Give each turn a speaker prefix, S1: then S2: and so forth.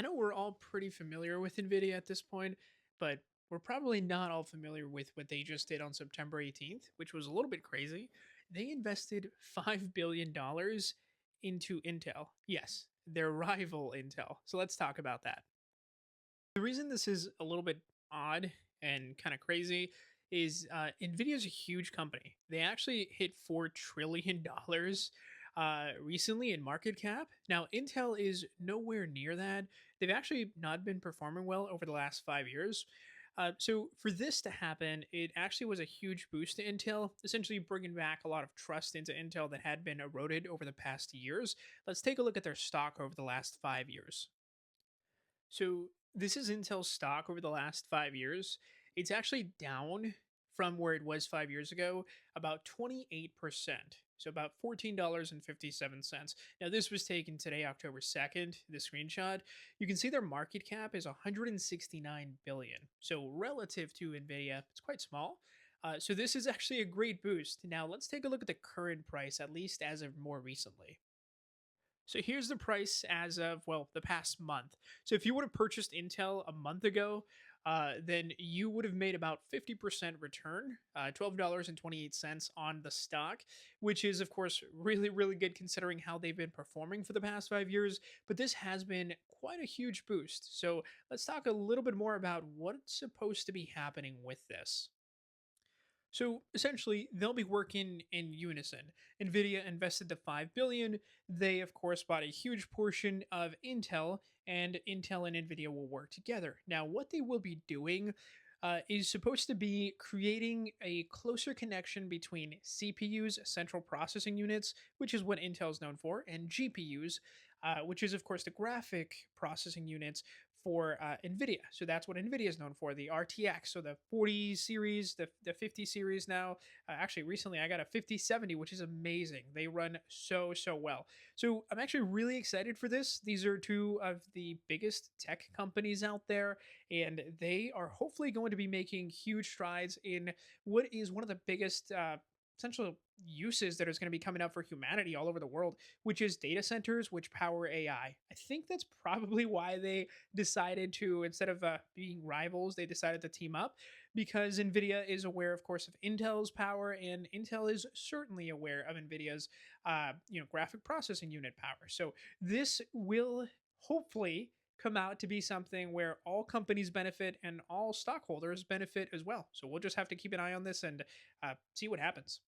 S1: I know we're all pretty familiar with NVIDIA at this point, but we're probably not all familiar with what they just did on September 18th, which was a little bit crazy. They invested $5 billion into Intel. Yes, their rival Intel. So let's talk about that. The reason this is a little bit odd and kind of crazy is Nvidia is a huge company. They actually hit $4 trillion recently in market cap. Now, Intel is nowhere near that. They've actually not been performing well over the last 5 years. So, for this to happen, it actually was a huge boost to Intel, essentially bringing back a lot of trust into Intel that had been eroded over the past years. Let's take a look at their stock over the last 5 years. So this is Intel's stock over the last 5 years. It's actually down from where it was 5 years ago, about 28%. So about $14.57. Now, this was taken today, October 2nd, the screenshot. You can see their market cap is 169 billion. So relative to Nvidia, it's quite small. So this is actually a great boost. Now, let's take a look at the current price, at least as of more recently. So here's the price as of, well, the past month. So if you would have purchased Intel a month ago, then you would have made about 50% return, $12.28 on the stock, which is, of course, really, really good considering how they've been performing for the past 5 years. But this has been quite a huge boost. So let's talk a little bit more about what's supposed to be happening with this. So essentially, they'll be working in unison. Nvidia invested the 5 billion. They of course bought a huge portion of Intel, and Intel and Nvidia will work together. Now, what they will be doing is supposed to be creating a closer connection between CPUs, central processing units, which is what Intel is known for, and GPUs, which is of course the graphic processing units for NVIDIA. So that's what NVIDIA is known for, the RTX, so the 40 series, the 50 series now. Actually, recently I got a 5070, which is amazing. They run so, so well. So I'm actually really excited for this. These are two of the biggest tech companies out there, and they are hopefully going to be making huge strides in what is one of the biggest essential uses that is going to be coming up for humanity all over the world, which is data centers which power AI. I think that's probably why they decided to, instead of being rivals, they decided to team up, because Nvidia is aware, of course, of Intel's power, and Intel is certainly aware of Nvidia's graphic processing unit power. So this will hopefully come out to be something where all companies benefit and all stockholders benefit as well. So we'll just have to keep an eye on this and see what happens.